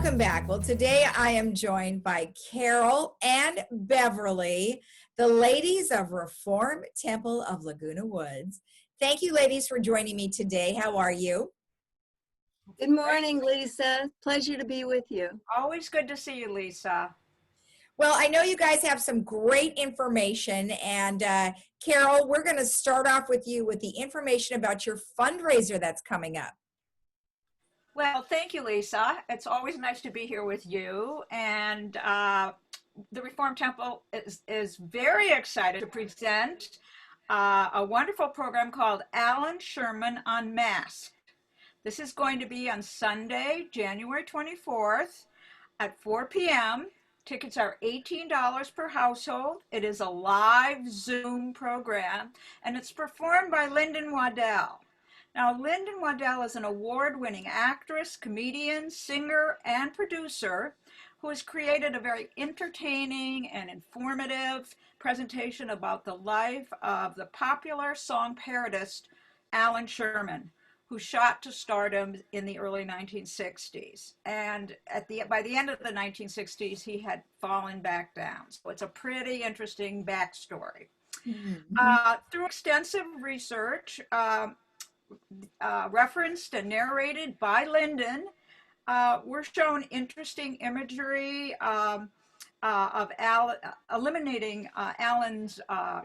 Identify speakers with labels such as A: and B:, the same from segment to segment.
A: Welcome back. Well, today I am joined by Carol and Beverly, the ladies of Reform Temple of Laguna Woods. Thank you, ladies, for joining me today. How are you?
B: Good morning, Lisa. Pleasure to be with you.
C: Always good to see you, Lisa.
A: Well, I know you guys have some great information, and Carol, we're going to start off with you with the information about your fundraiser that's coming up.
C: Well, thank you, Lisa. It's always nice to be here with you. And the Reform Temple is very excited to present a wonderful program called Alan Sherman Unmasked. This is going to be on Sunday, January 24th at 4 p.m. Tickets are $18 per household. It is a live Zoom program, and it's performed by Lyndon Waddell. Now, Lyndon Waddell is an award-winning actress, comedian, singer, and producer who has created a very entertaining and informative presentation about the life of the popular song parodist Alan Sherman, who shot to stardom in the early 1960s. And by the end of the 1960s, he had fallen back down. So it's a pretty interesting backstory. Mm-hmm. Through extensive research, referenced and narrated by Lyndon, we're shown interesting imagery of eliminating Alan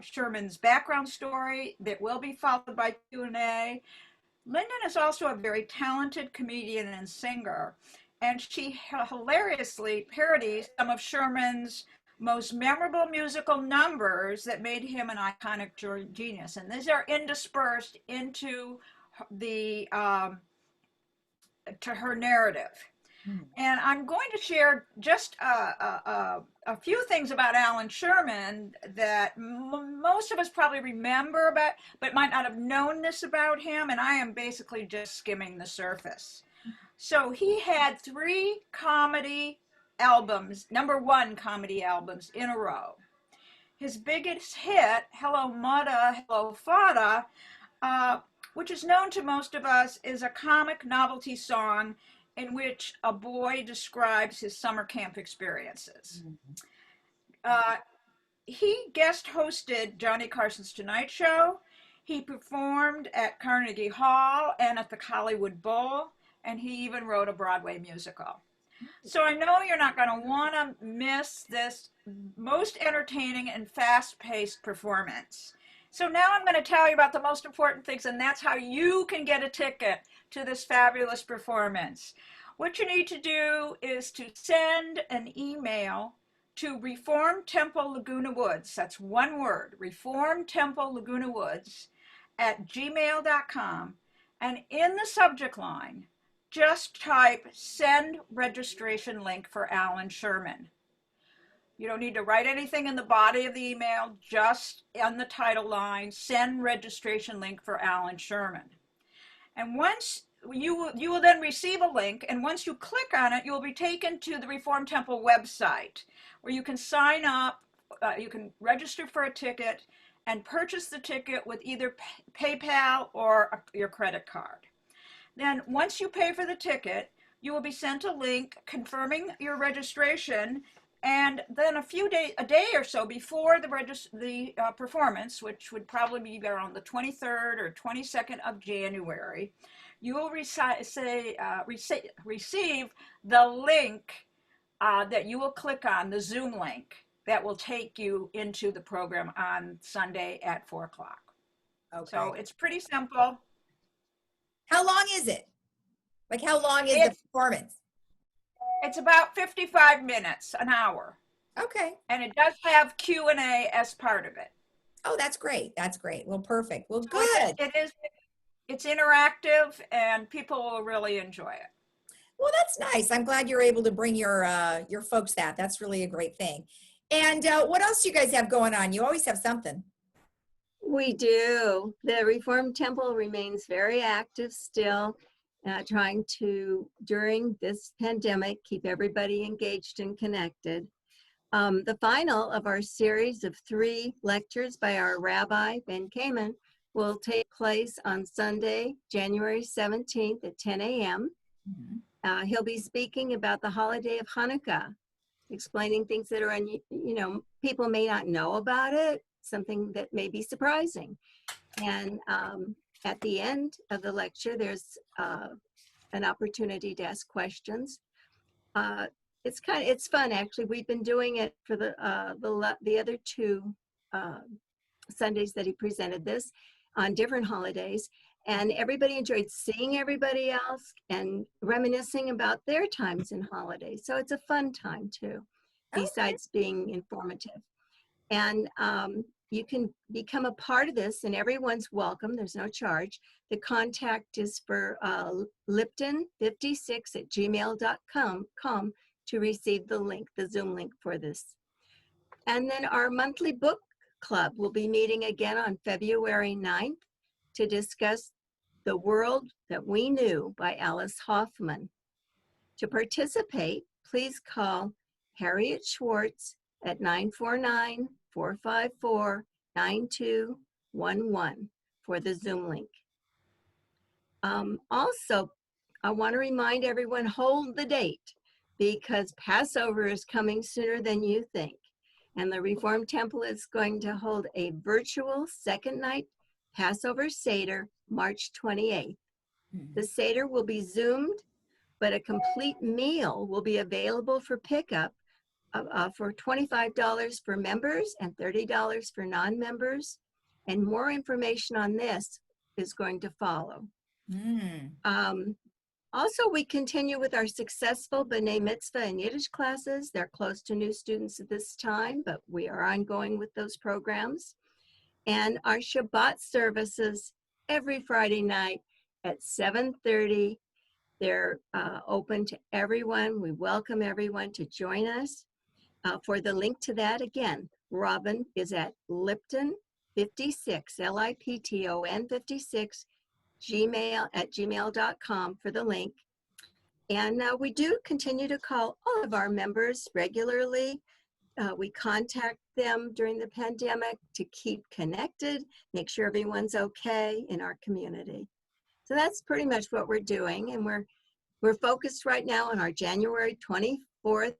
C: Sherman's background story that will be followed by Q&A. Lyndon is also a very talented comedian and singer, and she hilariously parodies some of Sherman's most memorable musical numbers that made him an iconic genius. And these are interspersed into the to her narrative. And I'm going to share just a few things about Alan Sherman that most of us probably remember about, but might not have known this about him. And I am basically just skimming the surface. So he had 3 comedy albums, #1 comedy albums in a row. His biggest hit, Hello Mudda, Hello Fada, which is known to most of us, is a comic novelty song in which a boy describes his summer camp experiences. He guest hosted Johnny Carson's Tonight Show. He performed at Carnegie Hall and at the Hollywood Bowl, and he even wrote a Broadway musical. So I know you're not going to want to miss this most entertaining and fast-paced performance. So now I'm going to tell you about the most important things, and that's how you can get a ticket to this fabulous performance. What you need to do is to send an email to Reform Temple Laguna Woods. That's one word, Reform Temple Laguna Woods @gmail.com. And in the subject line, just type send registration link for Alan Sherman. You don't need to write anything in the body of the email, just on the title line, send registration link for Alan Sherman. And once you will then receive a link, and once you click on it, you will be taken to the Reform Temple website where you can sign up, you can register for a ticket and purchase the ticket with either PayPal or your credit card. Then once you pay for the ticket, you will be sent a link confirming your registration, and then a day or so before the performance, which would probably be around the 23rd or 22nd of January, you will receive the link that you will click on, the Zoom link that will take you into the program on Sunday at 4 o'clock. Okay. So it's pretty simple.
A: How long is it? Like, how long is the performance?
C: It's about 55 minutes, an hour.
A: Okay.
C: And it does have Q&A as part of it.
A: Oh, that's great. That's great. Well, perfect. Well, good.
C: It's interactive, and people will really enjoy it.
A: Well, that's nice. I'm glad you're able to bring your folks that. That's really a great thing. And what else do you guys have going on? You always have something.
B: We do. The Reform Temple remains very active still, trying to, during this pandemic, keep everybody engaged and connected. The final of our series of 3 lectures by our Rabbi, Ben Kamen, will take place on Sunday, January 17th at 10 a.m. He'll be speaking about the holiday of Hanukkah, explaining things that are, people may not know about it, something that may be surprising. And at the end of the lecture, there's an opportunity to ask questions. It's fun, actually. We've been doing it for the other two Sundays that he presented this on different holidays. And everybody enjoyed seeing everybody else and reminiscing about their times in holidays. So it's a fun time too, besides being informative. And you can become a part of this, and everyone's welcome. There's no charge. The contact is for lipton56@gmail.com to receive the link, the Zoom link for this. And then our monthly book club will be meeting again on February 9th to discuss The World That We Knew by Alice Hoffman. To participate, please call Harriet Schwartz at 949-454-9211 for the Zoom link. Also, I want to remind everyone, hold the date, because Passover is coming sooner than you think. And the Reformed Temple is going to hold a virtual second night Passover Seder, March 28th. The Seder will be Zoomed, but a complete meal will be available for pickup for $25 for members and $30 for non-members. And more information on this is going to follow. Also, we continue with our successful B'nai Mitzvah and Yiddish classes. They're close to new students at this time, but we are ongoing with those programs. And our Shabbat services every Friday night at 7:30. They're open to everyone. We welcome everyone to join us. For the link to that, again, Robin is at Lipton56, Lipton 56, gmail.com for the link. And we do continue to call all of our members regularly. We contact them during the pandemic to keep connected, make sure everyone's okay in our community. So that's pretty much what we're doing. And we're focused right now on our January 24th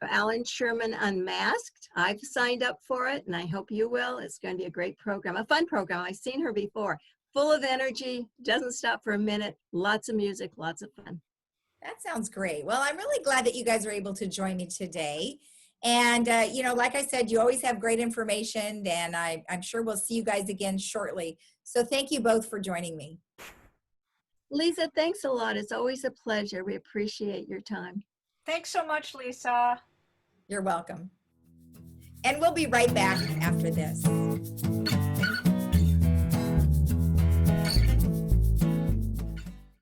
B: Alan Sherman Unmasked. I've signed up for it, and I hope you will. It's going to be a great program, a fun program. I've seen her before. Full of energy, doesn't stop for a minute, lots of music, lots of fun.
A: That sounds great. Well, I'm really glad that you guys are able to join me today. And, like I said, you always have great information, and I'm sure we'll see you guys again shortly. So thank you both for joining me.
B: Lisa, thanks a lot. It's always a pleasure. We appreciate your time.
C: Thanks so much, Lisa.
A: You're welcome. And we'll be right back after this.